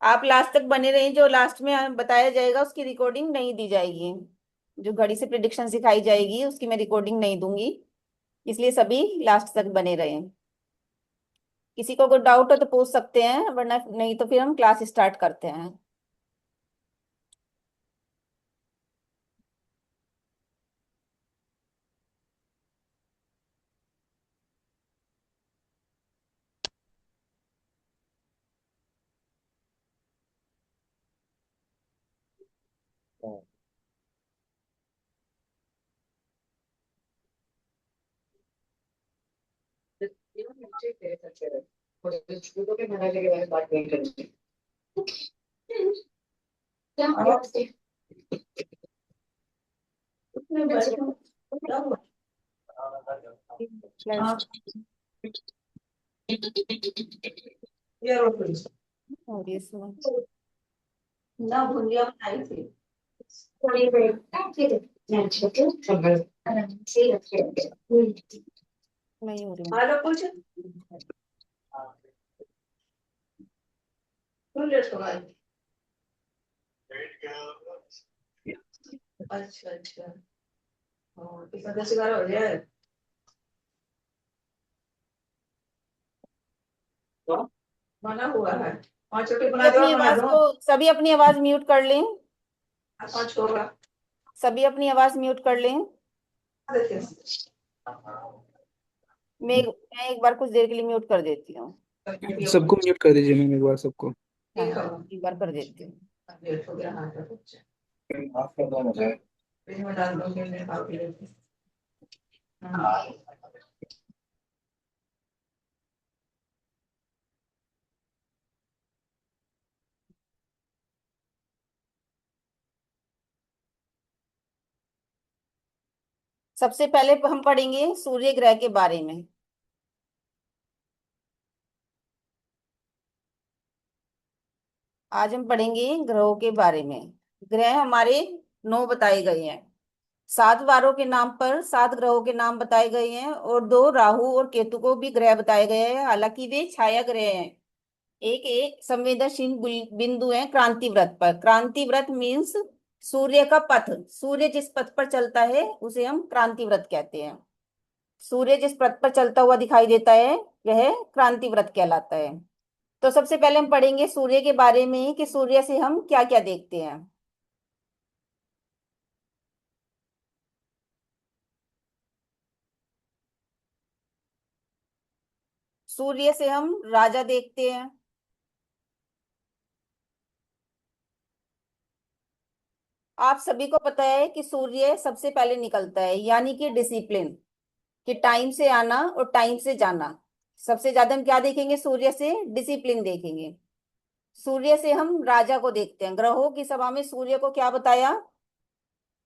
आप लास्ट तक बने रहें, जो लास्ट में बताया जाएगा उसकी रिकॉर्डिंग नहीं दी जाएगी। जो घड़ी से प्रिडिक्शन सिखाई जाएगी उसकी मैं रिकॉर्डिंग नहीं दूंगी, इसलिए सभी लास्ट तक बने रहें। किसी को कोई डाउट हो तो पूछ सकते हैं, वरना नहीं तो फिर हम क्लास स्टार्ट करते हैं। और इसमें ना भुंजिया बनाई थी थोड़ी देर फिर मैं छोटे आराम से रखे नहीं हो रही। हेलो कुछ क्यों लेट हो गए? अच्छा अच्छा। हाँ कितना 10-11 हो जाए तो बना हुआ है। पांच रोटी सभी बना दो अपनी बना आवाज दो। को सभी अपनी आवाज म्यूट कर लें। पांच होगा सभी अपनी आवाज म्यूट कर लें। देखिए। मैं एक बार कुछ देर के लिए म्यूट कर देती हूँ। सबको म्यूट कर दीजिए मैम, एक बार सबको। हाँ, एक बार कर देती हूँ। लेट हो गया हाँ तो कुछ माफ कर दो मुझे इसमें डाल दो मैं खा पी लेती हाँ। सबसे पहले हम पढ़ेंगे सूर्य ग्रह के बारे में। आज हम पढ़ेंगे ग्रहों के बारे में। ग्रह हमारे 9 बताए गए हैं। 7 वारों के नाम पर 7 ग्रहों के नाम बताए गए हैं, और 2 राहु और केतु को भी ग्रह बताए गए हैं, हालांकि वे छाया ग्रह हैं। एक एक संवेदनशील बिंदु है क्रांति व्रत पर। क्रांति व्रत मीन्स सूर्य का पथ। सूर्य जिस पथ पर चलता है उसे हम क्रांति व्रत कहते हैं। सूर्य जिस पथ पर चलता हुआ दिखाई देता है वह क्रांति व्रत कहलाता है। तो सबसे पहले हम पढ़ेंगे सूर्य के बारे में कि सूर्य से हम क्या क्या देखते हैं। सूर्य से हम राजा देखते हैं। आप सभी को पता है कि सूर्य सबसे पहले निकलता है, यानी कि डिसिप्लिन, कि टाइम से आना और टाइम से जाना। सबसे ज्यादा हम क्या देखेंगे? सूर्य से डिसिप्लिन देखेंगे। सूर्य से हम राजा को देखते हैं। ग्रहों की सभा में सूर्य को क्या बताया?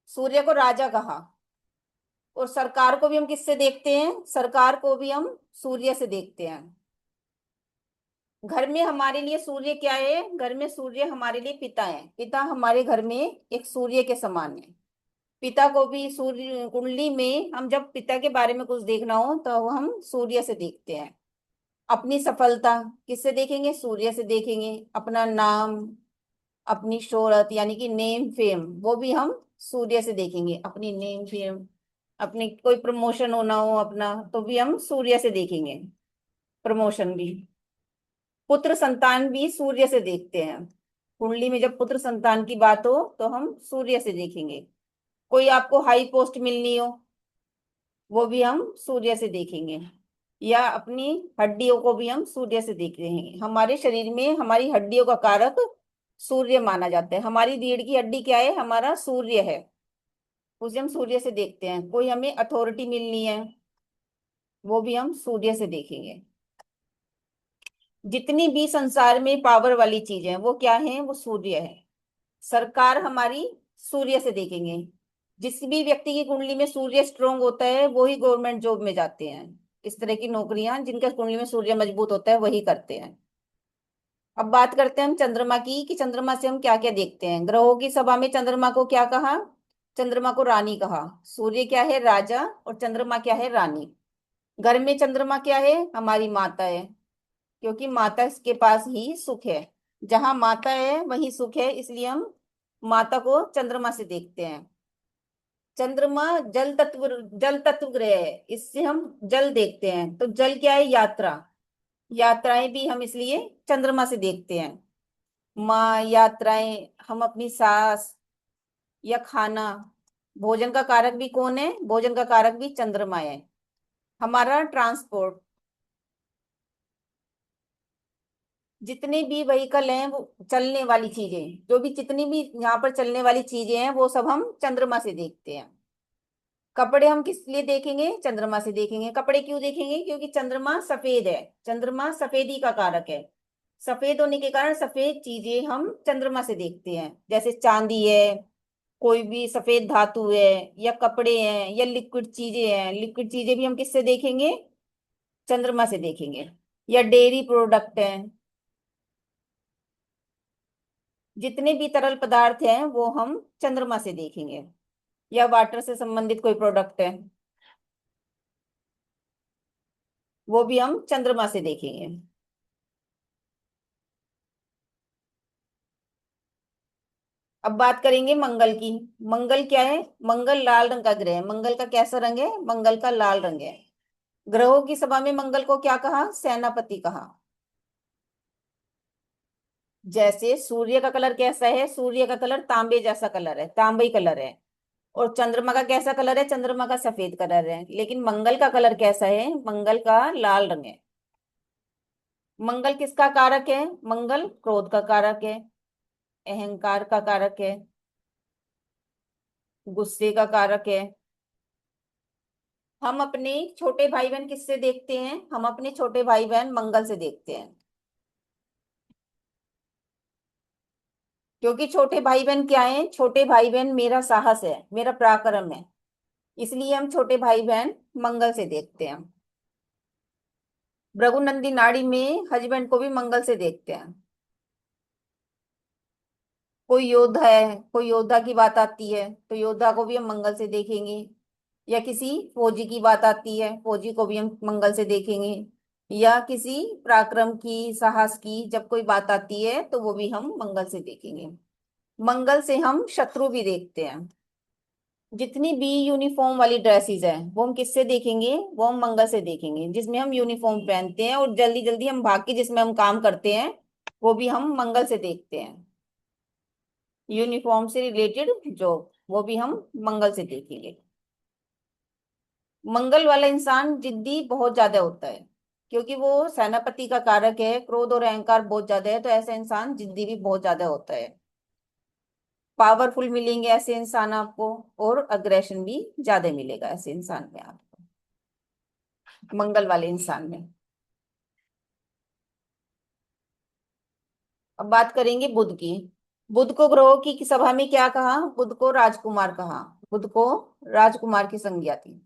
सूर्य को राजा कहा। और सरकार को भी हम किससे देखते हैं? सरकार को भी हम सूर्य से देखते हैं। घर में हमारे लिए सूर्य क्या है? घर में सूर्य हमारे लिए पिता है। पिता हमारे घर में एक सूर्य के समान है। पिता को भी सूर्य कुंडली में, हम जब पिता के बारे में कुछ देखना हो तो हम सूर्य से देखते हैं। अपनी सफलता किससे देखेंगे? सूर्य से देखेंगे। अपना नाम, अपनी शोहरत यानी कि नेम फेम, वो भी हम सूर्य से देखेंगे। अपनी नेम फेम, अपनी कोई प्रमोशन होना हो अपना, तो भी हम सूर्य से देखेंगे। प्रमोशन भी। पुत्र संतान भी सूर्य से देखते हैं। कुंडली में जब पुत्र संतान की बात हो तो हम सूर्य से देखेंगे। कोई आपको हाई पोस्ट मिलनी हो, वो भी हम सूर्य से देखेंगे। या अपनी हड्डियों को भी हम सूर्य से देख रहे हैं। हमारे शरीर में हमारी हड्डियों का कारक सूर्य माना जाता है। हमारी रीढ़ की हड्डी क्या है? हमारा सूर्य है। उसे हम सूर्य से देखते हैं। कोई हमें अथॉरिटी मिलनी है, वो भी हम सूर्य से देखेंगे। जितनी भी संसार में पावर वाली चीजें हैं वो क्या है? वो सूर्य है। सरकार हमारी सूर्य से देखेंगे। जिस भी व्यक्ति की कुंडली में सूर्य स्ट्रोंग होता है वो ही गवर्नमेंट जॉब में जाते हैं। इस तरह की नौकरियां जिनका कुंडली में सूर्य मजबूत होता है वही करते हैं। अब बात करते हैं हम चंद्रमा की, कि चंद्रमा से हम क्या क्या देखते हैं। ग्रहों की सभा में चंद्रमा को क्या कहा? चंद्रमा को रानी कहा। सूर्य क्या है? राजा। और चंद्रमा क्या है? रानी। घर में चंद्रमा क्या है? हमारी माता है, क्योंकि माता के पास ही सुख है। जहां माता है वहीं सुख है, इसलिए हम माता को चंद्रमा से देखते हैं। चंद्रमा जल तत्व ग्रह है, इससे हम जल देखते हैं। तो जल क्या है? यात्रा। यात्राएं भी हम इसलिए चंद्रमा से देखते हैं। माँ, यात्राएं, हम अपनी सांस या खाना। भोजन का कारक भी कौन है? भोजन का कारक भी चंद्रमा है। हमारा ट्रांसपोर्ट, जितने भी व्हीकल हैं, वो चलने वाली चीजें, जो भी जितनी भी यहाँ पर चलने वाली चीजें हैं, वो सब हम चंद्रमा से देखते हैं। कपड़े हम किस लिए देखेंगे? चंद्रमा से देखेंगे। कपड़े क्यों देखेंगे? क्योंकि चंद्रमा सफेद है। चंद्रमा सफेदी का कारक है। सफेद होने के कारण सफेद चीजें हम चंद्रमा से देखते हैं, जैसे चांदी है, कोई भी सफेद धातु है, या कपड़े हैं, या लिक्विड चीजें हैं। लिक्विड चीजें भी हम किससे देखेंगे? चंद्रमा से देखेंगे। या डेयरी प्रोडक्ट हैं, जितने भी तरल पदार्थ हैं वो हम चंद्रमा से देखेंगे। या वाटर से संबंधित कोई प्रोडक्ट है, वो भी हम चंद्रमा से देखेंगे। अब बात करेंगे मंगल की। मंगल क्या है? मंगल लाल रंग का ग्रह है। मंगल का कैसा रंग है? मंगल का लाल रंग है। ग्रहों की सभा में मंगल को क्या कहा? सेनापति कहा। जैसे सूर्य का कलर कैसा है? सूर्य का कलर तांबे जैसा कलर है, तांबई कलर है। और चंद्रमा का कैसा कलर है? चंद्रमा का सफेद कलर है। लेकिन मंगल का कलर कैसा है? मंगल का लाल रंग है। मंगल किसका कारक है? मंगल क्रोध का कारक है, अहंकार का कारक है, गुस्से का कारक है। हम अपने छोटे भाई बहन किससे देखते हैं? हम अपने छोटे भाई बहन मंगल से देखते हैं। क्योंकि छोटे भाई बहन क्या है? छोटे भाई बहन मेरा साहस है, मेरा पराक्रम है, इसलिए हम छोटे भाई बहन मंगल से देखते हैं। भृगुनंदी नाड़ी में हस्बैंड को भी मंगल से देखते हैं। कोई योद्धा है, कोई योद्धा की बात आती है, तो योद्धा को भी हम मंगल से देखेंगे। या किसी फौजी की बात आती है, फौजी को भी हम मंगल से देखेंगे। या किसी पराक्रम की, साहस की जब कोई बात आती है, तो वो भी हम मंगल से देखेंगे। मंगल से हम शत्रु भी देखते हैं। जितनी भी यूनिफॉर्म वाली ड्रेसेस है, वो हम किससे देखेंगे? वो हम मंगल से देखेंगे। जिसमें हम यूनिफॉर्म पहनते हैं और जल्दी जल्दी हम भाग के जिसमें हम काम करते हैं, वो भी हम मंगल से देखते हैं। यूनिफॉर्म से रिलेटेड जॉब, वो भी हम मंगल से देखेंगे। मंगल वाला इंसान जिद्दी बहुत ज्यादा होता है, क्योंकि वो सेनापति का कारक है। क्रोध और अहंकार बहुत ज्यादा है, तो ऐसा इंसान जिद्दी भी बहुत ज्यादा होता है। पावरफुल मिलेंगे ऐसे इंसान आपको, और अग्रेशन भी ज्यादा मिलेगा ऐसे इंसान में आपको, मंगल वाले इंसान में। अब बात करेंगे बुध की। बुध को ग्रहों की सभा में क्या कहा? बुध को राजकुमार कहा। बुध को राजकुमार की संज्ञा थी।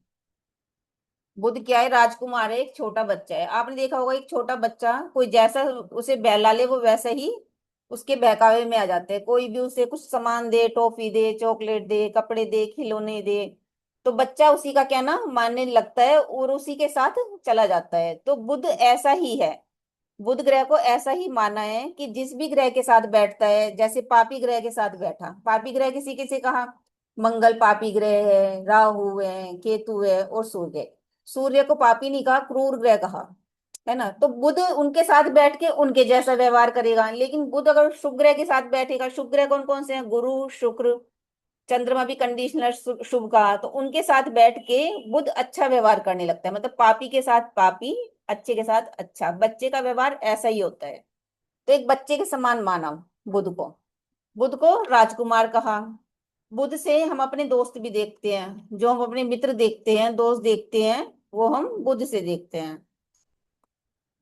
बुध क्या है? राजकुमार है, एक छोटा बच्चा है। आपने देखा होगा एक छोटा बच्चा, कोई जैसा उसे बहला ले वो वैसा ही उसके बहकावे में आ जाते हैं। कोई भी उसे कुछ सामान दे, टॉफी दे, चॉकलेट दे, कपड़े दे, खिलौने दे, तो बच्चा उसी का कहना मानने लगता है और उसी के साथ चला जाता है। तो बुध ऐसा ही है। बुध ग्रह को ऐसा ही माना है कि जिस भी ग्रह के साथ बैठता है, जैसे पापी ग्रह के साथ बैठा। पापी ग्रह किसी किसे कहा? मंगल पापी ग्रह है, राहु है, केतु है और सूर्य है। सूर्य को पापी नहीं कहा, क्रूर ग्रह कहा, है ना। तो बुध उनके साथ बैठ के उनके जैसा व्यवहार करेगा। लेकिन बुध अगर शुभ ग्रह के साथ बैठेगा, शुभ ग्रह कौन कौन से हैं? गुरु, शुक्र, चंद्रमा भी कंडीशनर शुभ का, तो उनके साथ बैठ के बुध अच्छा व्यवहार करने लगता है। मतलब पापी के साथ पापी, अच्छे के साथ अच्छा। बच्चे का व्यवहार ऐसा ही होता है। तो एक बच्चे के समान माना बुध को। बुध को राजकुमार कहा। बुध से हम अपने दोस्त भी देखते हैं। जो हम अपने मित्र देखते हैं, दोस्त देखते हैं, वो हम बुध से देखते हैं।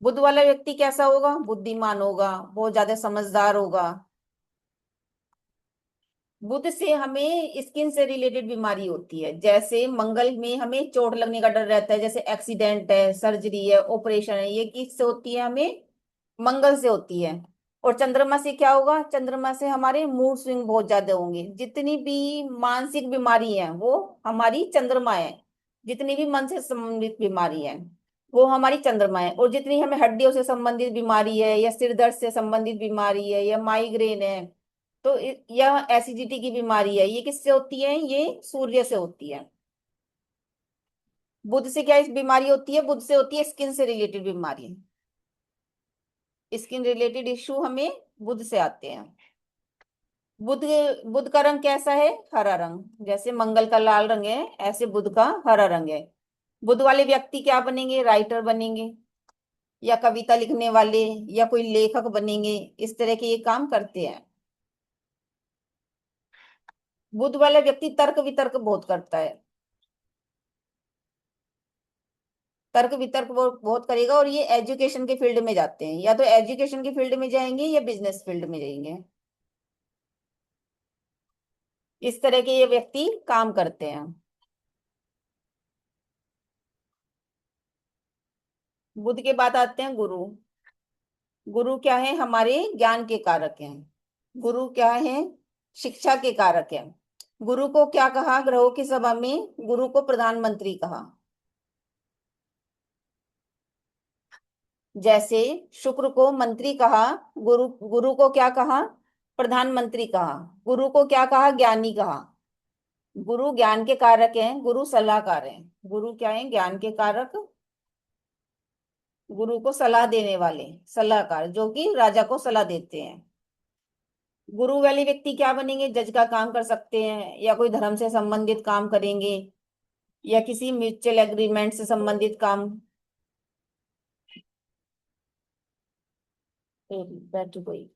बुध वाला व्यक्ति कैसा होगा? बुद्धिमान होगा, बहुत ज्यादा समझदार होगा। बुध से हमें स्किन से रिलेटेड बीमारी होती है। जैसे मंगल में हमें चोट लगने का डर रहता है, जैसे एक्सीडेंट है, सर्जरी है, ऑपरेशन है, ये किससे होती है? हमें मंगल से होती है। और चंद्रमा से क्या होगा? चंद्रमा से हमारे मूड स्विंग बहुत ज्यादा होंगे। जितनी भी मानसिक बीमारी है वो हमारी चंद्रमा है, जितनी भी मन से संबंधित बीमारी है। वो हमारी चंद्रमा है। और जितनी हमें हड्डियों से संबंधित बीमारी है, या सिर दर्द से संबंधित बीमारी है, या माइग्रेन है, तो या एसिडिटी की बीमारी है, ये किससे होती है? ये सूर्य से होती है। बुध से क्या इस बीमारी होती है? बुध से होती है स्किन से रिलेटेड बीमारी। स्किन रिलेटेड इश्यू हमें बुध से आते हैं। बुध बुध का रंग कैसा है? हरा रंग। जैसे मंगल का लाल रंग है, ऐसे बुध का हरा रंग है। बुध वाले व्यक्ति क्या बनेंगे? राइटर बनेंगे, या कविता लिखने वाले, या कोई लेखक बनेंगे। इस तरह के ये काम करते हैं। बुध वाला व्यक्ति तर्क वितर्क बहुत करता है। तर्क वितर्क वो बहुत करेगा। और ये एजुकेशन के फील्ड में जाते हैं, या तो एजुकेशन के फील्ड में जाएंगे या बिजनेस फील्ड में जाएंगे। इस तरह के ये व्यक्ति काम करते हैं। बुध के बाद आते हैं गुरु। गुरु क्या है? हमारे ज्ञान के कारक हैं। गुरु क्या है? शिक्षा के कारक हैं। गुरु को क्या कहा ग्रहों की सभा में? गुरु को प्रधानमंत्री कहा। जैसे शुक्र को मंत्री कहा, गुरु गुरु को क्या कहा? प्रधानमंत्री कहा। गुरु को क्या कहा? ज्ञानी कहा। गुरु ज्ञान के कारक हैं, गुरु सलाहकार हैं। गुरु क्या है? ज्ञान के कारक। गुरु को सलाह देने वाले, सलाहकार, जो कि राजा को सलाह देते हैं। गुरु वाले व्यक्ति क्या बनेंगे? जज का काम कर सकते हैं, या कोई धर्म से संबंधित काम करेंगे, या किसी म्यूचुअल एग्रीमेंट से संबंधित काम। बैठ कोई।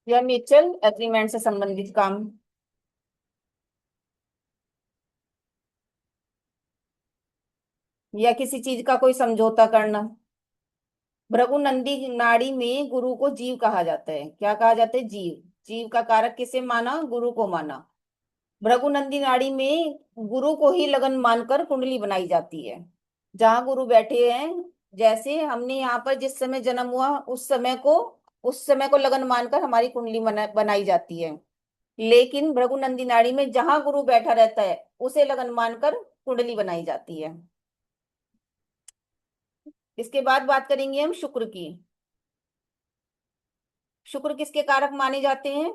या म्यूचुअल एग्रीमेंट से संबंधित काम। या किसी चीज का कोई समझौता करना। भृगु नंदी नाड़ी में गुरु को जीव कहा जाता है। क्या कहा जाता है? जीव। जीव का कारक किसे माना? गुरु को माना। भृगु नंदी नाड़ी में गुरु को ही लगन मानकर कुंडली बनाई जाती है। जहां गुरु बैठे हैं, जैसे हमने यहाँ पर जिस समय जन्म हुआ उस समय को लगन मानकर हमारी कुंडली बनाई जाती है। लेकिन भृगु नंदी नाड़ी में जहां गुरु बैठा रहता है, उसे लगन मानकर कुंडली बनाई जाती है। इसके बाद बात करेंगे हम शुक्र की। शुक्र किसके कारक माने जाते हैं?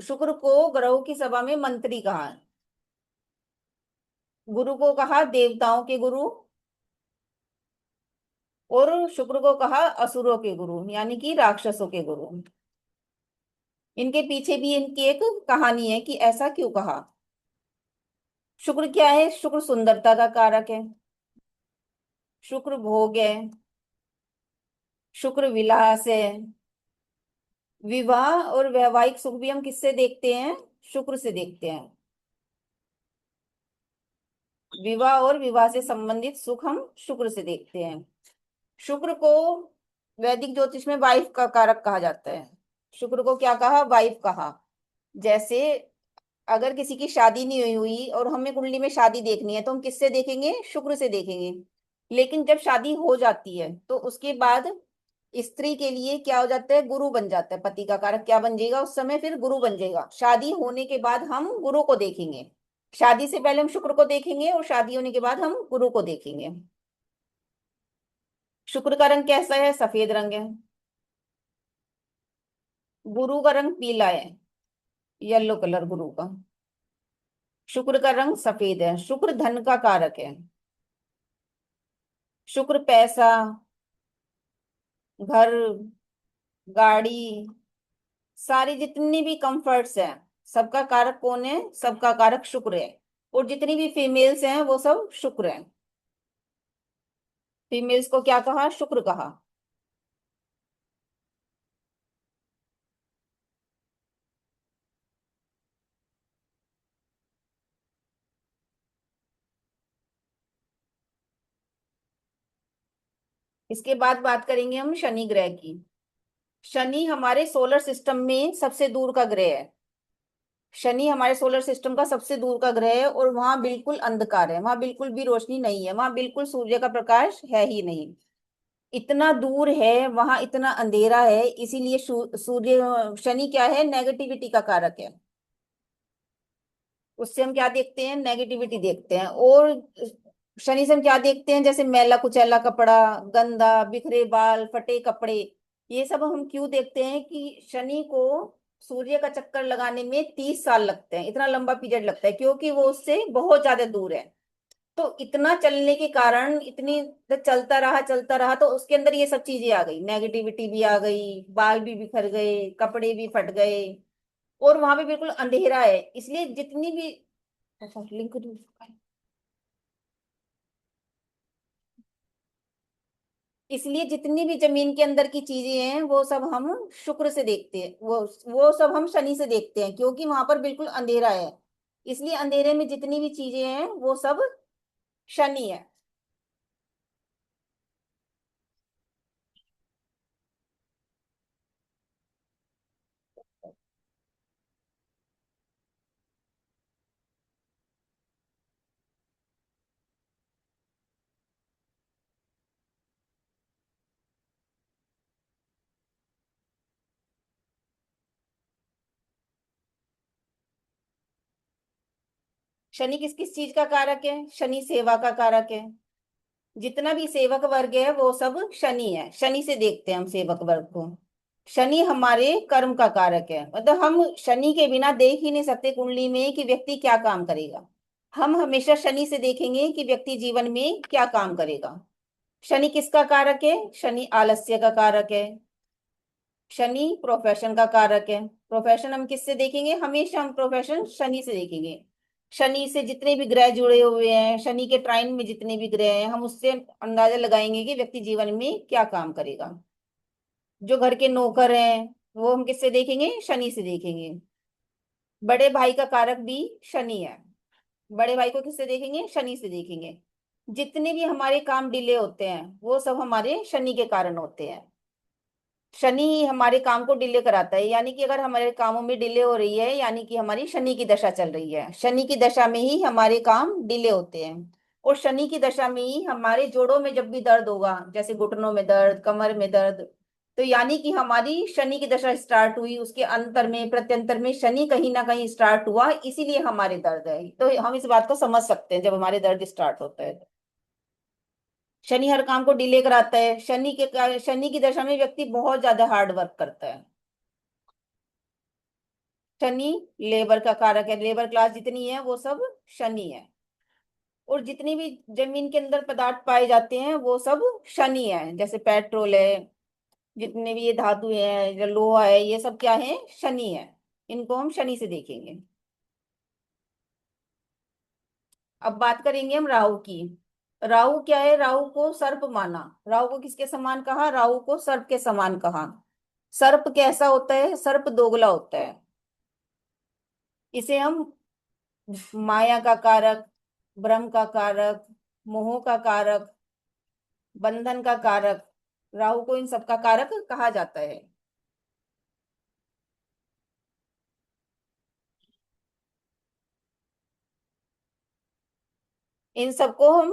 शुक्र को ग्रहों की सभा में मंत्री कहा है। गुरु को कहा देवताओं के गुरु, और शुक्र को कहा असुरों के गुरु, यानी कि राक्षसों के गुरु। इनके पीछे भी इनकी एक कहानी है कि ऐसा क्यों कहा। शुक्र क्या है? शुक्र सुंदरता का कारक है। शुक्र भोग है। शुक्र विलास है। विवाह और वैवाहिक सुख भी हम किससे देखते हैं? शुक्र से देखते हैं। विवाह और विवाह से संबंधित सुख हम शुक्र से देखते हैं। शुक्र को वैदिक ज्योतिष में वाइफ का कारक कहा जाता है। शुक्र को क्या कहा? वाइफ कहा। जैसे अगर किसी की शादी नहीं हुई हुई और हमें कुंडली में शादी देखनी है, तो हम किससे देखेंगे? शुक्र से देखेंगे। लेकिन जब शादी हो जाती है, तो उसके बाद स्त्री के लिए क्या हो जाता है? गुरु बन जाता है। पति का कारक क्या बन जाएगा उस समय? फिर गुरु बन जाएगा। शादी होने के बाद हम गुरु को देखेंगे। शादी से पहले हम शुक्र को देखेंगे, और शादी होने के बाद हम गुरु को देखेंगे। शुक्र का रंग कैसा है? सफेद रंग है। गुरु का रंग पीला है, येलो कलर गुरु का। शुक्र का रंग सफेद है। शुक्र धन का कारक है। शुक्र पैसा, घर, गाड़ी, सारी जितनी भी कंफर्ट्स हैं, सबका कारक कौन है? सबका कारक शुक्र है। और जितनी भी फीमेल्स हैं वो सब शुक्र हैं। फीमेल्स को क्या कहा? शुक्र कहा। इसके बाद बात करेंगे हम शनि ग्रह की। शनि हमारे सोलर सिस्टम में सबसे दूर का ग्रह है। शनि हमारे सोलर सिस्टम का सबसे दूर का ग्रह है, और वहां बिल्कुल अंधकार है। वहां बिल्कुल भी रोशनी नहीं है। वहां बिल्कुल सूर्य का प्रकाश है ही नहीं। इतना दूर है, वहां इतना अंधेरा है, इसीलिए सूर्य शनि क्या है, नेगेटिविटी का कारक है। उससे हम क्या देखते हैं, नेगेटिविटी देखते हैं। और शनि से हम क्या देखते हैं, जैसे मैला कुचैला कपड़ा, गंदा, बिखरे बाल, फटे कपड़े। ये सब हम क्यों देखते हैं कि शनि को सूर्य का चक्कर लगाने में 30 साल लगते हैं, इतना लंबा पीरियड लगता है, क्योंकि वो उससे बहुत ज्यादा दूर है। तो इतना चलने के कारण, इतनी चलता रहा तो उसके अंदर ये सब चीजें आ गई, नेगेटिविटी भी आ गई, बाल भी बिखर गए, कपड़े भी फट गए, और वहां पे बिल्कुल अंधेरा है। इसलिए जितनी भी, अच्छा लिंक दूँ? इसलिए जितनी भी जमीन के अंदर की चीजें हैं वो सब हम शुक्र से देखते हैं, वो सब हम शनि से देखते हैं, क्योंकि वहां पर बिल्कुल अंधेरा है। इसलिए अंधेरे में जितनी भी चीजें हैं वो सब शनि है। शनि किस किस चीज का कारक है, शनि सेवा का कारक है। जितना भी सेवक वर्ग है वो सब शनि है, शनि से देखते हैं हम सेवक वर्ग को। शनि हमारे कर्म का कारक है, मतलब हम शनि के बिना देख ही नहीं सकते कुंडली में कि व्यक्ति क्या काम करेगा। हम हमेशा शनि से देखेंगे कि व्यक्ति जीवन में क्या काम करेगा। शनि किसका कारक है, शनि आलस्य का कारक है। शनि प्रोफेशन का कारक है। प्रोफेशन हम किससे देखेंगे, हमेशा हम प्रोफेशन शनि से देखेंगे। शनि से जितने भी ग्रह जुड़े हुए हैं, शनि के ट्राइन में जितने भी ग्रह हैं, हम उससे अंदाजा लगाएंगे कि व्यक्ति जीवन में क्या काम करेगा। जो घर के नौकर हैं वो हम किससे देखेंगे, शनि से देखेंगे। बड़े भाई का कारक भी शनि है, बड़े भाई को किससे देखेंगे, शनि से देखेंगे। जितने भी हमारे काम डिले होते हैं वो सब हमारे शनि के कारण होते हैं। शनि ही हमारे काम को डिले कराता है, यानी कि अगर हमारे कामों में डिले हो रही है, यानी कि हमारी शनि की दशा चल रही है। शनि की दशा में ही हमारे काम डिले होते हैं। और शनि की दशा में ही हमारे जोड़ों में जब भी दर्द होगा, जैसे घुटनों में दर्द, कमर में दर्द, तो यानी कि हमारी शनि की दशा स्टार्ट हुई, उसके अंतर में प्रत्यंतर में शनि कहीं ना कहीं स्टार्ट हुआ, इसीलिए हमारे दर्द है। तो हम इस बात को समझ सकते हैं जब हमारे दर्द स्टार्ट होता है। शनि हर काम को डिले कराता है। शनि की दशा में व्यक्ति बहुत ज्यादा हार्ड वर्क करता है। शनि लेबर का कारक है, लेबर क्लास जितनी है वो सब शनि है। और जितनी भी जमीन के अंदर पदार्थ पाए जाते हैं वो सब शनि है, जैसे पेट्रोल है, जितने भी ये धातु है, जो लोहा है, ये सब क्या है, शनि है। इनको हम शनि से देखेंगे। अब बात करेंगे हम राहु की। राहु क्या है, राहु को सर्प माना। राहु को किसके समान कहा, राहु को सर्प के समान कहा। सर्प कैसा होता है, सर्प दोगला होता है। इसे हम माया का कारक, भ्रम का कारक, मोह का कारक, बंधन का कारक, राहु को इन सब का कारक कहा जाता है। इन सबको हम,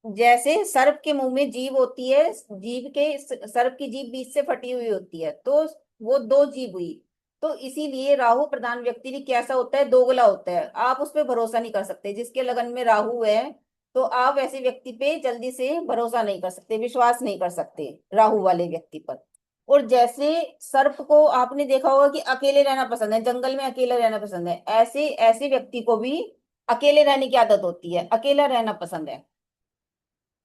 जैसे सर्प के मुंह में जीभ होती है, जीभ के, सर्प की जीभ बीच से फटी हुई होती है, तो वो दो जीभ हुई। तो इसीलिए राहु प्रधान व्यक्ति भी कैसा होता है, दोगला होता है। आप उस पर भरोसा नहीं कर सकते, जिसके लगन में राहु है तो आप ऐसे व्यक्ति पे जल्दी से भरोसा नहीं कर सकते, विश्वास नहीं कर सकते राहु वाले व्यक्ति पर। और जैसे सर्प को आपने देखा होगा कि अकेले रहना पसंद है, जंगल में अकेला रहना पसंद है, ऐसे ऐसे व्यक्ति को भी अकेले रहने की आदत होती है, अकेला रहना पसंद है।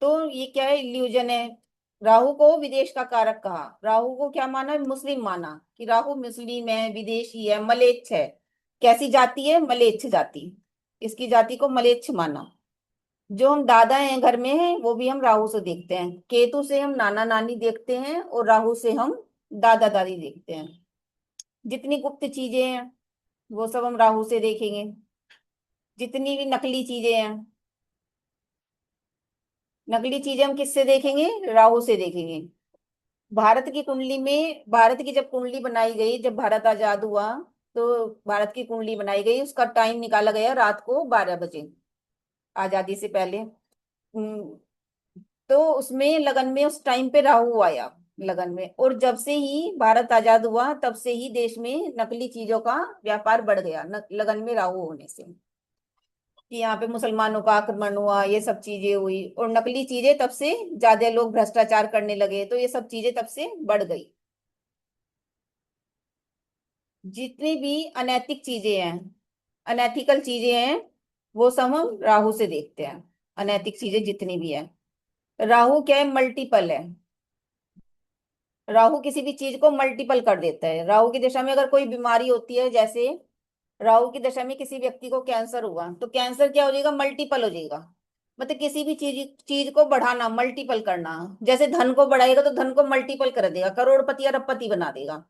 तो ये क्या है, इल्यूजन है। राहु को विदेश का कारक कहा। राहु को क्या माना, मुस्लिम माना, कि राहु मुस्लिम है, विदेशी है, मलेच्छ है। कैसी जाति है, मलेच्छ जाति। इसकी जाति को मलेच्छ माना। जो हम दादा हैं घर में हैं वो भी हम राहु से देखते हैं। केतु से हम नाना नानी देखते हैं, और राहु से हम दादा दादी देखते हैं। जितनी गुप्त चीजें हैं वो सब हम राहु से देखेंगे। जितनी भी नकली चीजें हैं, नकली चीजें हम किससे देखेंगे, राहु से देखेंगे। भारत की कुंडली में, भारत की जब कुंडली बनाई गई, जब भारत आजाद हुआ, तो भारत की कुंडली बनाई गई, उसका टाइम निकाला गया रात को 12 बजे, आजादी से पहले। तो उसमें लगन में उस टाइम पे राहु आया लगन में। और जब से ही भारत आजाद हुआ तब से ही देश में नकली चीजों का व्यापार बढ़ गया, लगन में राहु होने से। कि यहाँ पे मुसलमानों का आक्रमण हुआ, ये सब चीजें हुई, और नकली चीजें तब से ज्यादा लोग भ्रष्टाचार करने लगे, तो ये सब चीजें तब से बढ़ गई। जितनी भी अनैतिक चीजें हैं, अनैतिकल चीजें हैं, वो सब हम राहु से देखते हैं। अनैतिक चीजें जितनी भी है, राहु क्या है, मल्टीपल है। राहु किसी भी चीज को मल्टीपल कर देता है। राहु की दशा में अगर कोई बीमारी होती है, जैसे राहु की दशा में किसी व्यक्ति को कैंसर हुआ, तो कैंसर क्या हो जाएगा, मल्टीपल हो जाएगा। मतलब किसी भी चीज चीज को बढ़ाना, मल्टीपल करना। जैसे धन को बढ़ाएगा तो धन को मल्टीपल कर देगा, करोड़पति अरबपति बना देगा।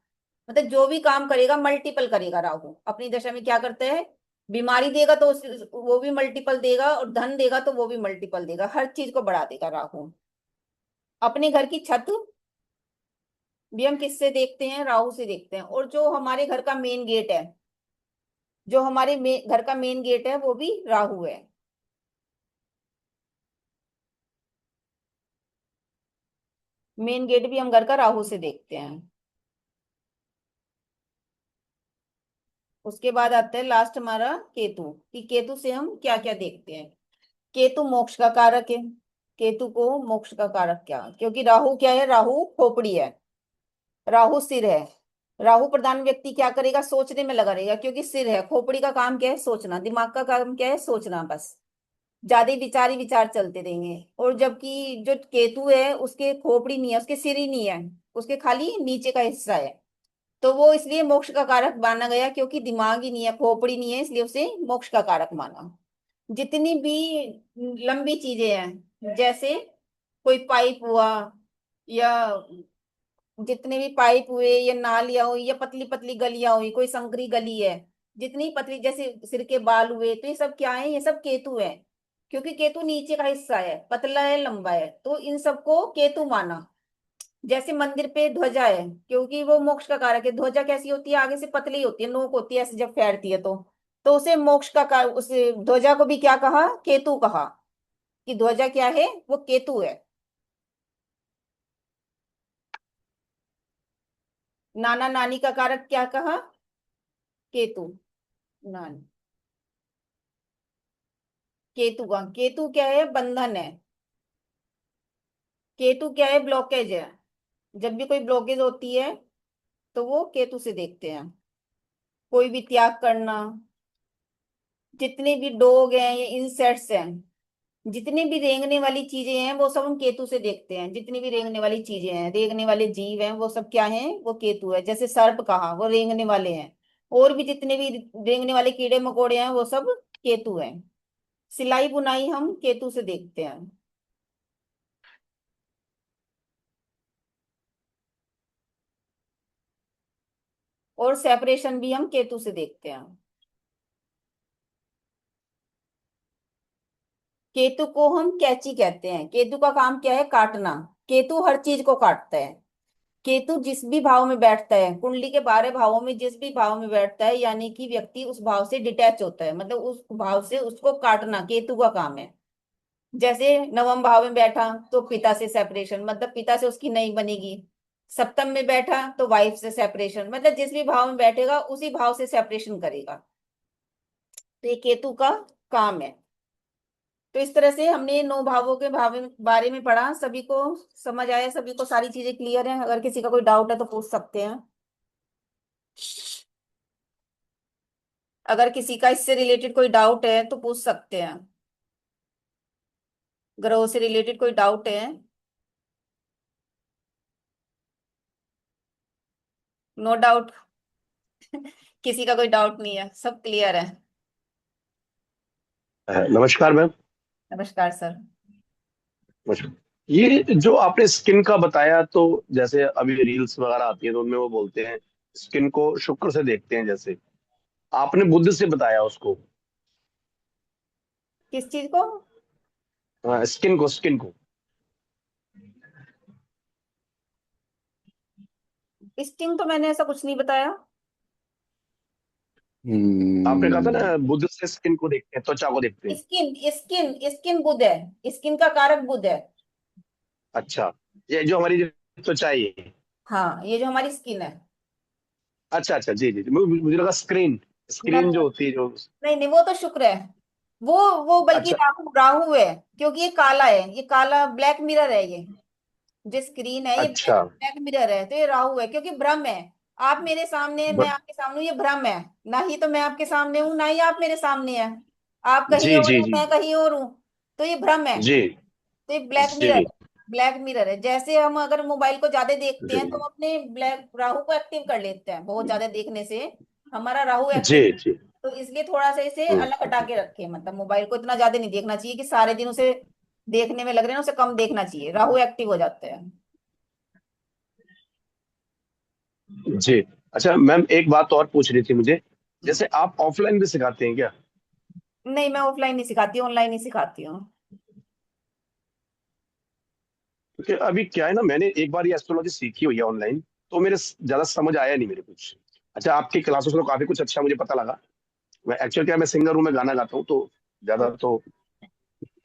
मतलब जो भी काम करेगा मल्टीपल करेगा। राहु अपनी दशा में क्या करता है, बीमारी देगा तो वो भी मल्टीपल देगा, और धन देगा तो वो भी मल्टीपल देगा, हर चीज को बढ़ा देगा राहु। अपने घर की छत भी हम किससे देखते हैं, राहु से देखते हैं। और जो हमारे घर का मेन गेट है, जो हमारे घर का मेन गेट है, वो भी राहु है। मेन गेट भी हम घर का राहु से देखते हैं। उसके बाद आता है लास्ट हमारा केतु, कि केतु से हम क्या क्या देखते हैं। केतु मोक्ष का कारक है। केतु को मोक्ष का कारक क्या, क्योंकि राहु क्या है, राहु खोपड़ी है, राहु सिर है। राहु प्रधान व्यक्ति क्या करेगा, सोचने में लगा रहेगा, क्योंकि सिर है। खोपड़ी का काम क्या है, सोचना। दिमाग का काम क्या है, सोचना बस। ज्यादा ही विचार चलते रहेंगे। और जबकि जो केतु है, उसके खोपड़ी नहीं है, उसके सिर ही नहीं है, उसके खाली नीचे का हिस्सा है। तो वो इसलिए मोक्ष का कारक माना गया, क्योंकि दिमाग ही नहीं है, खोपड़ी नहीं है, इसलिए उसे मोक्ष का कारक माना। जितनी भी लंबी चीजें हैं, जैसे कोई पाइप हुआ, या जितने भी पाइप हुए, या नालियां हुई, या पतली पतली गलियां हुई, कोई संकरी गली है, जितनी पतली, जैसे सिर के बाल हुए, तो ये सब क्या है, ये सब केतु है। क्योंकि केतु नीचे का हिस्सा है, पतला है, लंबा है, तो इन सबको केतु माना। जैसे मंदिर पे ध्वजा है, क्योंकि वो मोक्ष का कारक है। ध्वजा कैसी होती है, आगे से पतली होती है, नोक होती है ऐसे जब फैरती है तो उसे मोक्ष का कार, उस ध्वजा को भी क्या कहा, केतु कहा। कि ध्वजा क्या है, वो केतु है। नाना नानी का कारक क्या कहा, केतु। नानी, केतु का, केतु क्या है, बंधन है। केतु क्या है, ब्लॉकेज है। जब भी कोई ब्लॉकेज होती है तो वो केतु से देखते हैं। कोई भी त्याग करना, जितने भी डॉग हैं या इंसेक्ट्स हैं, जितनी भी रेंगने वाली चीजें हैं, वो सब हम केतु से देखते हैं। जितनी भी रेंगने वाली चीजें हैं, रेंगने वाले जीव हैं, वो सब क्या हैं, वो केतु है। जैसे सर्प कहा, वो रेंगने वाले हैं। और भी जितने भी रेंगने वाले कीड़े मकोड़े हैं, वो सब केतु हैं। सिलाई बुनाई हम केतु से देखते हैं। और सेपरेशन भी हम केतु से देखते हैं। केतु को हम कैची कहते हैं। केतु का काम क्या है, काटना। केतु हर चीज को काटता है। केतु जिस भी भाव में बैठता है, कुंडली के 12 भावों में जिस भी भाव में बैठता है, यानी कि व्यक्ति उस भाव से डिटैच होता है, मतलब उस भाव से उसको काटना केतु का काम है। जैसे नवम भाव में बैठा तो पिता से सेपरेशन, मतलब पिता से उसकी नहीं बनेगी। सप्तम में बैठा तो वाइफ से सेपरेशन, मतलब जिस भी भाव में बैठेगा उसी भाव से सेपरेशन करेगा। तो ये केतु का काम है। तो इस तरह से हमने ये 9 भावों के बारे में पढ़ा। सभी को समझ आया, सभी को सारी चीजें क्लियर है। अगर किसी का कोई डाउट है तो पूछ सकते हैं। अगर किसी का इससे रिलेटेड कोई डाउट है तो पूछ सकते हैं। ग्रहों से रिलेटेड कोई डाउट है? No doubt. किसी का कोई डाउट नहीं है, सब क्लियर है। नमस्कार मैम। नमस्कार सर। नमस्कार। ये जो आपने स्किन का बताया, तो जैसे अभी रील्स वगैरह आती है तो उनमें वो बोलते हैं स्किन को शुक्र से देखते हैं, जैसे आपने बुद्ध से बताया उसको। किस चीज को? स्किन को स्टिंग तो मैंने ऐसा कुछ नहीं बताया। आपने कहा था ना, बुद्ध से स्किन को देखते हैं, त्वचा को देखते हैं। स्किन स्किन स्किन बुध है, स्किन का कारक बुध है। अच्छा, ये जो हमारी त्वचा है। हाँ, ये जो हमारी स्किन है। अच्छा अच्छा, जी जी जी, मुझे लगा स्क्रीन, स्क्रीन जो नहीं होती है जो। नहीं नहीं, वो तो शुक्र है। वो बल्कि अच्छा राहु राहु है। क्योंकि ये काला है, ये काला ब्लैक मिरर है ये। जो स्क्रीन है ये ब्लैक अच्छा। ब्लैक मिरर है, तो ये राहु है क्योंकि भ्रम है। आप मेरे सामने हैं, मैं ब- आपके सामने हूं, ये भ्रम है। ना ही तो मैं आपके सामने हूं, ना ही आप मेरे सामने हैं। आप कहीं जी और जी हैं, जी मैं कहीं और हूं। तो ये भ्रम है। जी तो ये ब्लैक मिरर जी है। ब्लैक मिरर है। जैसे हम अगर मोबाइल को ज्यादा देखते जी हैं तो हम अपने ब्लैक राहु को एक्टिव कर लेते हैं, बहुत ज्यादा देखने से हमारा राहु जी एक्टिव। जी। तो इसलिए थोड़ा सा इसे हम्म, अलग हटा के रखें, मतलब मोबाइल को इतना ज्यादा नहीं देखना चाहिए कि सारे दिन उसे देखने में लग रहे हैं, उसे कम देखना चाहिए, राहु एक्टिव हो जाते हैं। जी। अच्छा मैम, एक बात और पूछ रही थी मुझे, जैसे आप ऑफलाइन भी सिखाते हैं क्या? नहीं, मैं ऑफलाइन नहीं सिखाती, ऑनलाइन ही सिखाती हूँ। क्योंकि अभी क्या है ना, मैंने एक बार ये एस्ट्रोलॉजी सीखी हुई है ऑनलाइन, तो मेरे ज्यादा समझ आया नहीं मेरे कुछ। अच्छा, आपकी क्लासेस में काफी कुछ अच्छा मुझे पता लगा। मैं एक्चुअल क्या, मैं सिंगर हूँ, मैं गाना गाता हूँ, तो ज्यादा तो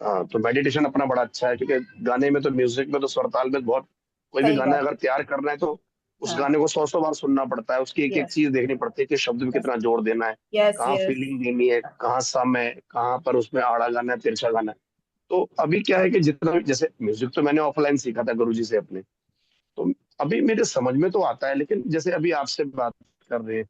हाँ, तो मेडिटेशन अपना बड़ा अच्छा है, क्योंकि गाने में तो, म्यूजिक में तो, स्वर ताल में बहुत, कोई भी सही गाना बात। अगर तैयार करना है तो उस हाँ। गाने को सौ सौ बार सुनना पड़ता है, उसकी एक एक यस चीज देखनी पड़ती है कि शब्द में यस कितना जोर देना है, यस कहाँ यस। फीलिंग देनी है, कहाँ सम है, कहाँ पर उसमें आड़ा गाना है, तिरछा गाना है। तो अभी क्या है कि जितना भी, जैसे म्यूजिक तो मैंने ऑफलाइन सीखा था गुरुजी से अपने, तो अभी मेरे समझ में तो आता है, लेकिन जैसे अभी आपसे बात कर रहे हैं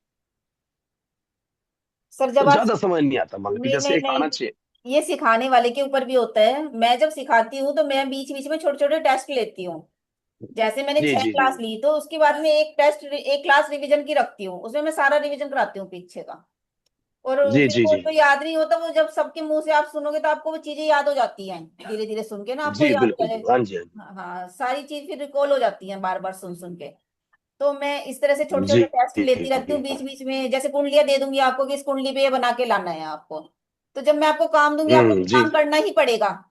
सर तो जब आप, ज्यादा समझ नहीं आता, मान ली नहीं जैसे नहीं एक आना नहीं, चाहिए। ये सिखाने वाले के ऊपर भी होता है। मैं जब सिखाती हूँ तो मैं बीच बीच में छोटे छोटे टेस्ट लेती हूँ। जैसे मैंने जी 6 जी जी क्लास ली तो उसके बाद में एक क्लास रिवीजन की रखती हूँ, उसमें मैं सारा रिवीजन कराती हूँ पीछे का। और जी फिर जी वो जी जो याद नहीं होता, वो जब सबके मुंह से आप सुनोगे तो आपको वो चीजें याद हो जाती हैं, धीरे धीरे सुन के ना आपको जी, याद हो बिल्कुल जाए। बिल्कुल, हाँ जी हाँ हाँ हाँ, सारी चीज फिर रिकॉल हो जाती है बार बार सुन सुन के। तो मैं इस तरह से छोटे जी छोटे टेस्ट जी लेती रहती जी। हूँ बीच बीच में। जैसे कुंडलियां दे दूंगी आपको कि इस कुंडली पे ये बना के लाना है आपको। तो जब मैं आपको काम दूंगी आपको तो जी काम जी। करना ही पड़ेगा।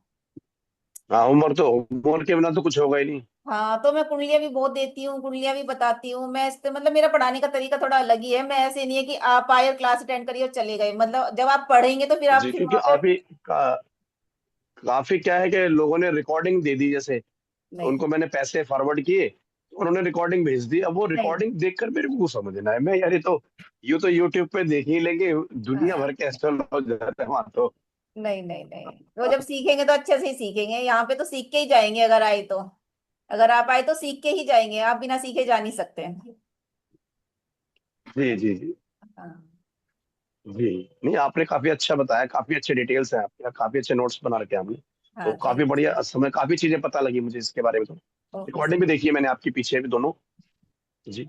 हाँ, उम्र के बिना तो कुछ होगा ही नहीं। हाँ, तो मैं कुंडलियां भी बहुत देती हूँ, कुंडलियां भी बताती हूँ। मैं इस मतलब मेरा पढ़ाने का तरीका थोड़ा अलग ही है। मैं ऐसे नहीं है कि आप आए और क्लास अटेंड करिए और चले गए। मतलब जब आप पढ़ेंगे तो फिर आप जी, फिर क्योंकि वहां पे। काफी क्या है कि लोगों ने रिकॉर्डिंग दे दी, जैसे नहीं उनको मैंने पैसे फॉरवर्ड किए, तो उन्होंने रिकॉर्डिंग भेज दी, अब वो नहीं। रिकॉर्डिंग देखकर मेरे को कुछ समझना है, मैं यार ये तो, तो यूट्यूब पे देख ही लेंगे, दुनिया हाँ, भर के एस्ट्रोलॉजर है वहाँ तो। नहीं नहीं नहीं, वो जब सीखेंगे तो अच्छे से ही सीखेंगे। यहाँ पे तो सीख के ही जाएंगे अगर आए तो। अगर आप आए तो सीख के ही जाएंगे, आप बिना सीखे जा नहीं सकते। जी जी जी हाँ जी। नहीं, आपने काफी अच्छा बताया, काफी अच्छे डिटेल्स हैं आपके, काफी अच्छे नोट्स बना रखे हैं आपने। तो हाँ, काफी थैंक यू बढ़िया सर। समय, काफी चीजें पता लगी मुझे इसके बारे में तो। Okay sir. रिकॉर्डिंग भी देखी है मैंने आपकी पीछे भी दोनों। जी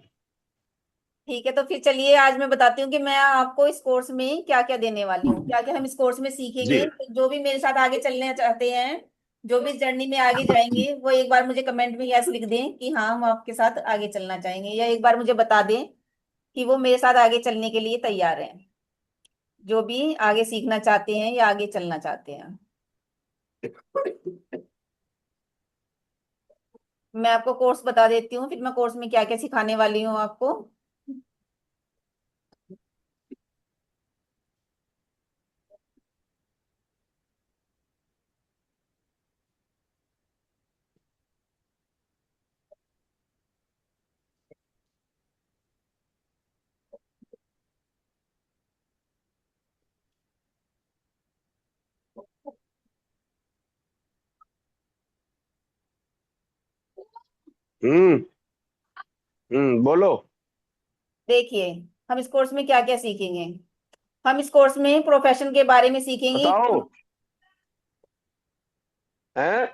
ठीक है, तो फिर चलिए आज मैं बताती हूँ कि मैं आपको इस कोर्स में क्या क्या देने वाली हूँ, क्या क्या हम इस कोर्स में जी सीखेंगे। तो जो भी मेरे साथ आगे चलना चाहते हैं, जो भी इस जर्नी में आगे जाएंगे, वो एक बार मुझे कमेंट में यस लिख दें कि हाँ हम आपके साथ आगे चलना चाहेंगे, या एक बार मुझे बता दें कि वो मेरे साथ आगे चलने के लिए तैयार हैं, जो भी आगे सीखना चाहते हैं या आगे चलना चाहते हैं। मैं आपको कोर्स बता देती हूँ, फिर मैं कोर्स में क्या क्या सिखाने वाली हूँ आपको। हम्म बोलो। देखिए, हम इस कोर्स में क्या क्या सीखेंगे। हम इस कोर्स में प्रोफेशन के बारे में सीखेंगे। बताओ। हैं?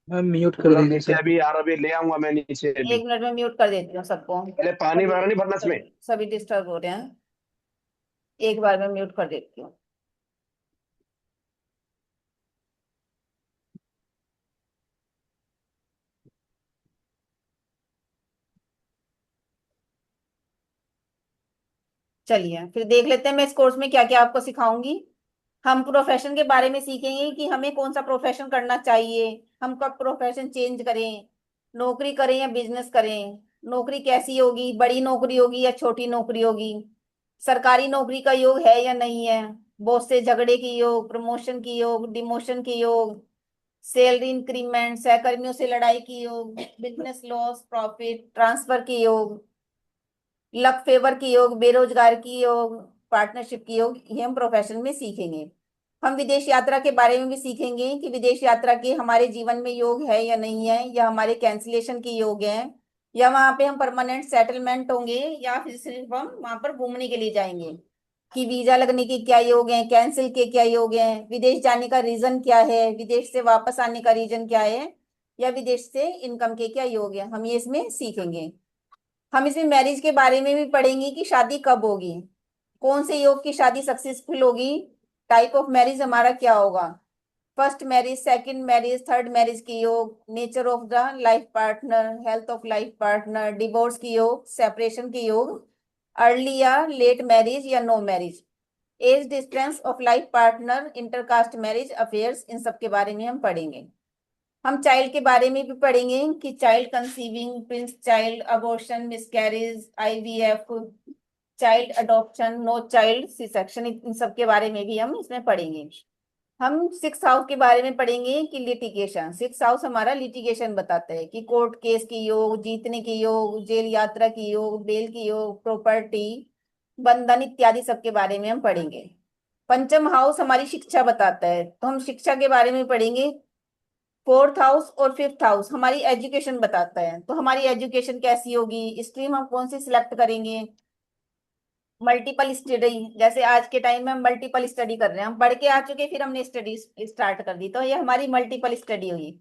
मैम म्यूट कर मतलब दीजिए नीचे सबको। अभी यार, अभी ले आऊंगा मैं नीचे अभी। 1 मिनट में म्यूट कर देती हूँ सबको। पहले पानी सभी वगैरह नहीं भरना इसमें? सभी सभी डिस्टर्ब हो रहे हैं। एक बार में म्यूट कर देती हूँ। चलिए फिर देख लेते हैं मैं इस कोर्स में क्या क्या आपको सिखाऊंगी। हम प्रोफेशन के बारे में सीखेंगे कि हमें कौन सा प्रोफेशन करना चाहिए, हम कब प्रोफेशन चेंज करें, नौकरी करें या बिजनेस करें, नौकरी कैसी होगी, बड़ी नौकरी होगी या छोटी नौकरी होगी, सरकारी नौकरी का योग है या नहीं है, बॉस से झगड़े की योग, प्रमोशन की योग, डिमोशन की योग, सैलरी इंक्रीमेंट, सहकर्मियों से लड़ाई की योग, बिजनेस लॉस, प्रॉफिट ट्रांसफर की योग, लक फेवर की योग, बेरोजगार की योग, पार्टनरशिप की योग, ये हम प्रोफेशन में सीखेंगे। हम विदेश यात्रा के बारे में भी सीखेंगे कि विदेश यात्रा के हमारे जीवन में योग है या नहीं है, या हमारे कैंसिलेशन के योग है, या वहां पे हम परमानेंट सेटलमेंट होंगे, या फिर सिर्फ हम वहां पर घूमने के लिए जाएंगे, कि वीजा लगने के क्या योग हैं, कैंसिल के क्या योग हैं, विदेश जाने का रीजन क्या है, विदेश से वापस आने का रीजन क्या है, या विदेश से इनकम के क्या योग हैं, हम ये इसमें सीखेंगे। हम इसमें मैरिज के बारे में भी पढ़ेंगे कि शादी कब होगी, कौन से योग की शादी सक्सेसफुल होगी, टाइप ऑफ मैरिज हमारा क्या होगा, first marriage, second marriage, third marriage की योग, nature of the life partner, health of life partner, divorce की योग, सेपरेशन की योग, अर्ली या लेट मैरिज या no marriage, age distance of life partner, intercaste marriage affairs, इन सब के बारे में हम पढ़ेंगे। हम चाइल्ड के बारे में भी पढ़ेंगे कि child conceiving, prince child, abortion, miscarriage, IVF, child adoption, no child C section, इन सब के बारे में भी हम इसमें पढ़ेंगे। हम सिक्स हाउस के बारे में पढ़ेंगे कि लिटिगेशन, सिक्स हाउस हमारा लिटिगेशन बताता है कि कोर्ट केस की योग, जीतने की योग, जेल यात्रा की योग, बेल की योग, प्रॉपर्टी, बंधन इत्यादि सब के बारे में हम पढ़ेंगे। पंचम हाउस हमारी शिक्षा बताता है, तो हम शिक्षा के बारे में पढ़ेंगे। फोर्थ हाउस और फिफ्थ हाउस हमारी एजुकेशन बताता है, तो हमारी एजुकेशन कैसी होगी, स्ट्रीम हम कौन सी सिलेक्ट करेंगे, मल्टीपल स्टडी, जैसे आज के टाइम में हम मल्टीपल स्टडी कर रहे हैं, हम पढ़ के आ चुके फिर हमने स्टडी स्टार्ट कर दी, तो ये हमारी मल्टीपल स्टडी हुई।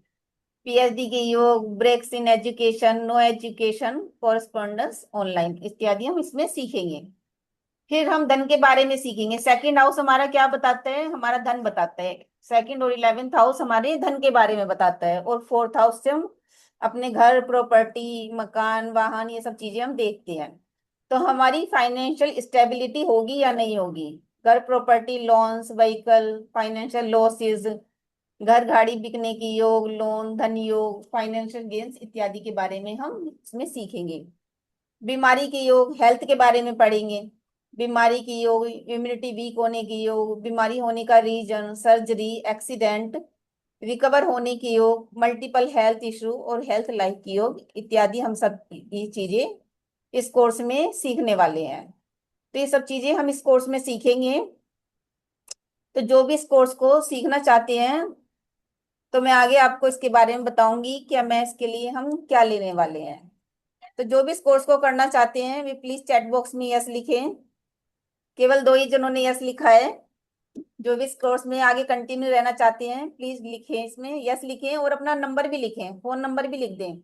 पीएचडी के योग, breaks in education, no education, correspondence online इत्यादि हम इसमें सीखेंगे। फिर हम धन के बारे में सीखेंगे। सेकंड हाउस हमारा क्या बताता है, हमारा धन बताता है। सेकंड और 11th हाउस हमारे धन के बारे में बताता है, और फोर्थ हाउस से हम अपने घर, प्रॉपर्टी, मकान, वाहन, ये सब चीजें हम देखते हैं। तो हमारी फाइनेंशियल स्टेबिलिटी होगी या नहीं होगी, घर, property, loans, vehicle, financial losses, घर गाड़ी बिकने की योग, लोन, धन योग, फाइनेंशियल गेन्स इत्यादि के बारे में हम इसमें सीखेंगे। बीमारी के योग, हेल्थ के बारे में पढ़ेंगे। बीमारी की योग, इम्यूनिटी वीक होने की योग, बीमारी होने का रीजन, सर्जरी, एक्सीडेंट, रिकवर होने की योग, मल्टीपल हेल्थ इशू और हेल्थ लाइफ की योग इत्यादि हम सब ये चीजें इस कोर्स में सीखने वाले हैं। तो ये सब चीजें हम इस कोर्स में सीखेंगे। तो जो भी इस कोर्स को सीखना चाहते हैं, तो मैं आगे आपको इसके बारे में बताऊंगी कि मैं इसके लिए हम क्या लेने वाले हैं। तो जो भी इस कोर्स को करना चाहते हैं वे प्लीज चैट बॉक्स में यस लिखें। केवल दो ही जनों ने यस लिखा है। जो भी इस कोर्स में आगे कंटिन्यू रहना चाहते हैं प्लीज लिखें, इसमें यस लिखें, और अपना नंबर भी लिखें, फोन नंबर भी लिख दें,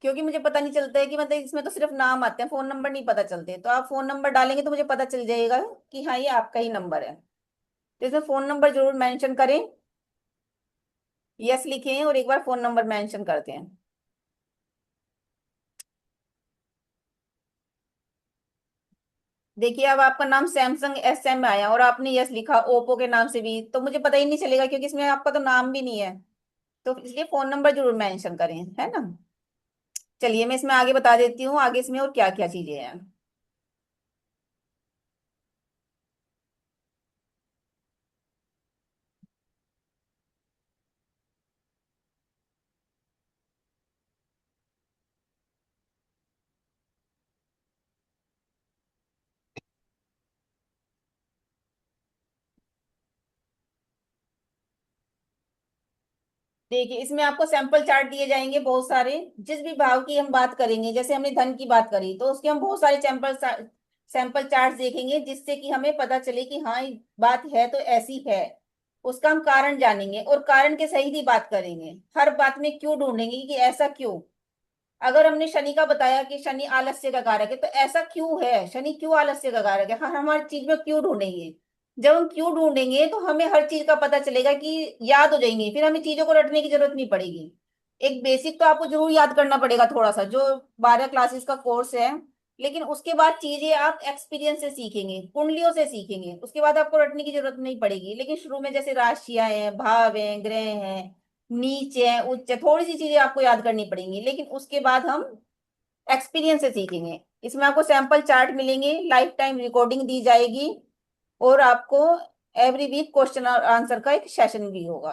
क्योंकि मुझे पता नहीं चलता है कि मतलब इसमें तो सिर्फ नाम आते हैं, फोन नंबर नहीं पता चलते। तो आप फोन नंबर डालेंगे तो मुझे पता चल जाएगा कि हाँ ये आपका ही नंबर है। तो इसमें फोन नंबर जरूर मेंशन करें, यस लिखें और एक बार फोन नंबर मेंशन करते हैं। देखिए अब आपका नाम सैमसंग SM में आया और आपने यस लिखा ओप्पो के नाम से भी, तो मुझे पता ही नहीं चलेगा क्योंकि इसमें आपका तो नाम भी नहीं है। तो इसलिए फोन नंबर जरूर मेंशन करें, है ना। चलिए मैं इसमें आगे बता देती हूँ आगे इसमें और क्या क्या चीजें हैं। देखिए इसमें आपको सैंपल चार्ट दिए जाएंगे बहुत सारे, जिस भी भाव की हम बात करेंगे, जैसे हमने धन की बात करी तो उसके हम बहुत सारे सैंपल चार्ट देखेंगे, जिससे कि हमें पता चले कि हाँ ये बात है तो ऐसी है। उसका हम कारण जानेंगे और कारण के सही ही बात करेंगे, हर बात में क्यों ढूंढेंगे कि ऐसा क्यों। अगर हमने शनि का बताया कि शनि आलस्य का कारक है, तो ऐसा क्यों है, शनि क्यों आलस्य का कारक है, हम हर चीज में क्यों ढूंढेंगे। जब हम क्यों ढूंढेंगे तो हमें हर चीज का पता चलेगा कि याद हो जाएंगे, फिर हमें चीजों को रटने की जरूरत नहीं पड़ेगी। एक बेसिक तो आपको जरूर याद करना पड़ेगा थोड़ा सा, जो 12 क्लासेस का कोर्स है, लेकिन उसके बाद चीजें आप एक्सपीरियंस से सीखेंगे, कुंडलियों से सीखेंगे, उसके बाद आपको रटने की जरूरत नहीं पड़ेगी। लेकिन शुरू में जैसे राशियां हैं, भाव हैं, ग्रह हैं, नीच है, उच्च है, थोड़ी सी चीजें आपको याद करनी पड़ेंगी, लेकिन उसके बाद हम एक्सपीरियंस से सीखेंगे। इसमें आपको सैंपल चार्ट मिलेंगे, लाइफ टाइम रिकॉर्डिंग दी जाएगी, और आपको एवरी वीक क्वेश्चन और आंसर का एक सेशन भी होगा।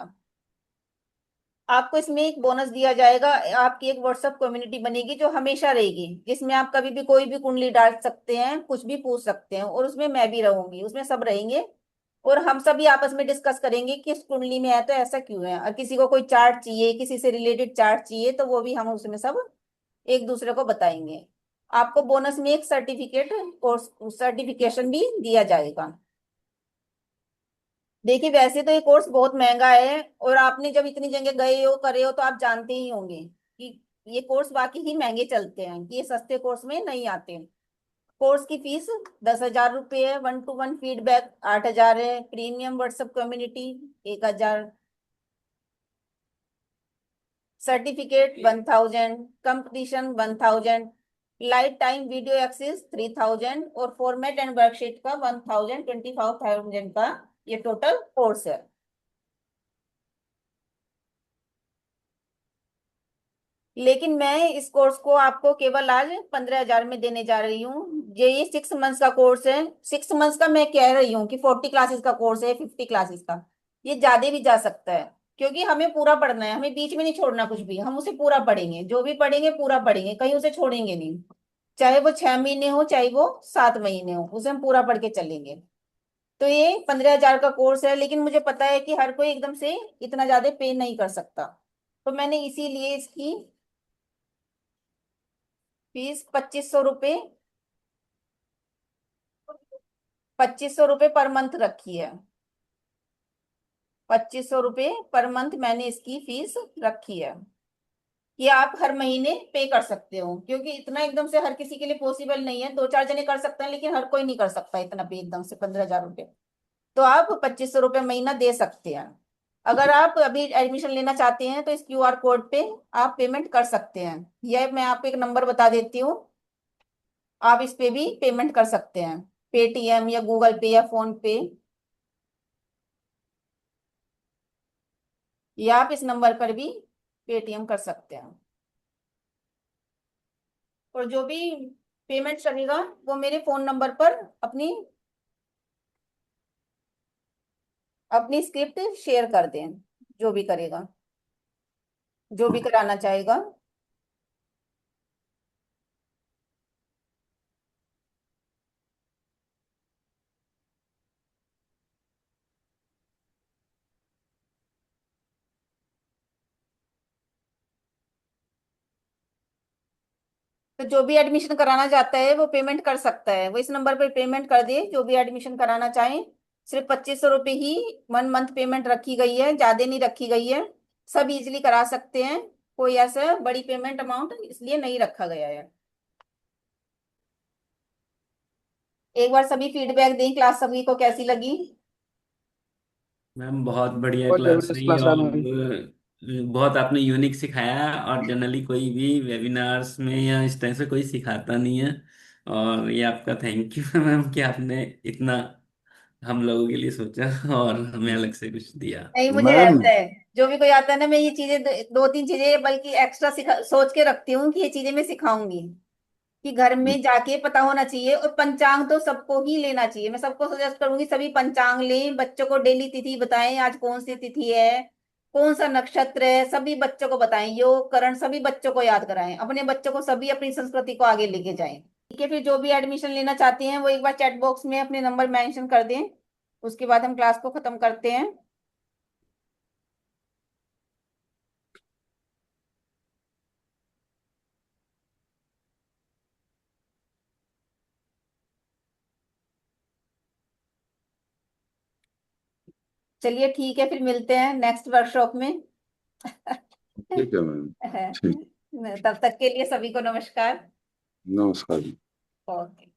आपको इसमें एक बोनस दिया जाएगा। आपकी एक व्हाट्सएप कम्युनिटी बनेगी जो हमेशा रहेगी, जिसमें आप कभी भी कोई भी कुंडली डाल सकते हैं, कुछ भी पूछ सकते हैं, और उसमें मैं भी रहूंगी, उसमें सब रहेंगे। और हम सभी आपस में डिस्कस करेंगे कि इस कुंडली में है तो ऐसा क्यों है, और किसी को कोई चार्ट चाहिए, किसी से रिलेटेड चार्ट चाहिए, तो वो भी हम उसमें सब एक दूसरे को बताएंगे। आपको बोनस में एक सर्टिफिकेट कोर्स सर्टिफिकेशन भी दिया जाएगा। देखिए, वैसे तो ये कोर्स बहुत महंगा है, और आपने जब इतनी जगह गए हो करे हो तो आप जानते ही होंगे कि ये कोर्स बाकी ही महंगे चलते हैं, कि ये सस्ते कोर्स में नहीं आते। कोर्स की फीस 10,000 रुपये है, 1-to-1 फीडबैक 8,000 है, premium WhatsApp community 1,000, certificate 1,000, competition 1,000, life time video access 3,000, और फॉर्मेट एंड वर्कशीट का 1,000, 25,000 का ये टोटल कोर्स है। लेकिन मैं इस कोर्स को आपको केवल आज 15,000 में देने जा रही हूँ। ये 6 मंथ्स का कोर्स है। 6 मंथ्स का मैं कह रही हूँ कि 40 क्लासेस का कोर्स है, 50 क्लासेस का। ये ज्यादा भी जा सकता है, क्योंकि हमें पूरा पढ़ना है, हमें बीच में नहीं छोड़ना कुछ भी, हम उसे पूरा पढ़ेंगे, जो भी पढ़ेंगे पूरा पढ़ेंगे, कहीं उसे छोड़ेंगे नहीं। चाहे वो 6 महीने हो, चाहे वो 7 महीने हो, उसे हम पूरा पढ़ के चलेंगे। तो ये 15,000 का कोर्स है, लेकिन मुझे पता है कि हर कोई एकदम से इतना ज्यादा पे नहीं कर सकता, तो मैंने इसीलिए इसकी फीस 2,500 रुपये, 2,500 रुपये पर मंथ रखी है। 2,500 रुपये पर मंथ मैंने इसकी फीस रखी है। ये आप हर महीने पे कर सकते हो, क्योंकि इतना एकदम से हर किसी के लिए पॉसिबल नहीं है। 2-4 जने कर सकते हैं, लेकिन हर कोई नहीं कर सकता इतना पे एकदम से 15,000 रुपये। तो आप 2,500 रुपये महीना दे सकते हैं। अगर आप अभी एडमिशन लेना चाहते हैं तो इस QR कोड पे आप पेमेंट कर सकते हैं। यह मैं आपको एक नंबर बता देती हूँ, आप इस पे भी पेमेंट कर सकते हैं, पेटीएम या गूगल पे या फोन पे, या आप इस नंबर पर भी पेटीएम कर सकते हैं। और जो भी पेमेंट लगेगा वो मेरे फोन नंबर पर अपनी अपनी स्क्रिप्ट शेयर कर दें, जो भी करेगा, जो भी कराना चाहेगा। तो जो भी एडमिशन कराना चाहता है वो पेमेंट कर सकता है, वो इस नंबर पर पेमेंट कर दे, जो भी एडमिशन कराना चाहे। सिर्फ 2,500 रुपये ही 1 मंथ पेमेंट रखी गई है, ज्यादा नहीं रखी गई है। सब इजिली करा सकते हैं, कोई ऐसा बड़ी पेमेंट अमाउंट इसलिए नहीं रखा गया है। एक बार सभी फीडबैक दें, क्लास सभी को कैसी लगी। मैम बहुत बढ़िया बहुत क्लास जबरदस्त रही, क्लास रहा और मैम। बहुत आपने यूनिक सिखाया, और जनरली कोई भी वेबिनार्स में या इस तरह से कोई सिखाता नहीं है। और ये आपका थैंक यू मैम कि आपने इतना हम लोगों के लिए सोचा और हमें अलग से कुछ दिया। नहीं, मुझे मैम रहता है, जो भी कोई आता है ना, मैं ये चीजें 2-3 चीजें बल्कि एक्स्ट्रा सिखा सोच के रखती हूँ कि ये चीजें मैं सिखाऊंगी, कि घर में जाके पता होना चाहिए। और पंचांग तो सबको ही लेना चाहिए, मैं सबको सजेस्ट करूंगी सभी पंचांग लें, बच्चों को डेली तिथि बताएं, आज कौन सी तिथि है, कौन सा नक्षत्र है, सभी बच्चों को बताएं, योग करण सभी बच्चों को याद कराएं, अपने बच्चों को सभी अपनी संस्कृति को आगे लेके जाएं। ठीक है, फिर जो भी एडमिशन लेना चाहते हैं वो एक बार चैट बॉक्स में अपने नंबर मेंशन कर दें, उसके बाद हम क्लास को खत्म करते हैं। चलिए ठीक है, फिर मिलते हैं नेक्स्ट वर्कशॉप में। ठीक है मैम। ठीक। तब तक के लिए सभी को नमस्कार। नमस्कार। ओके।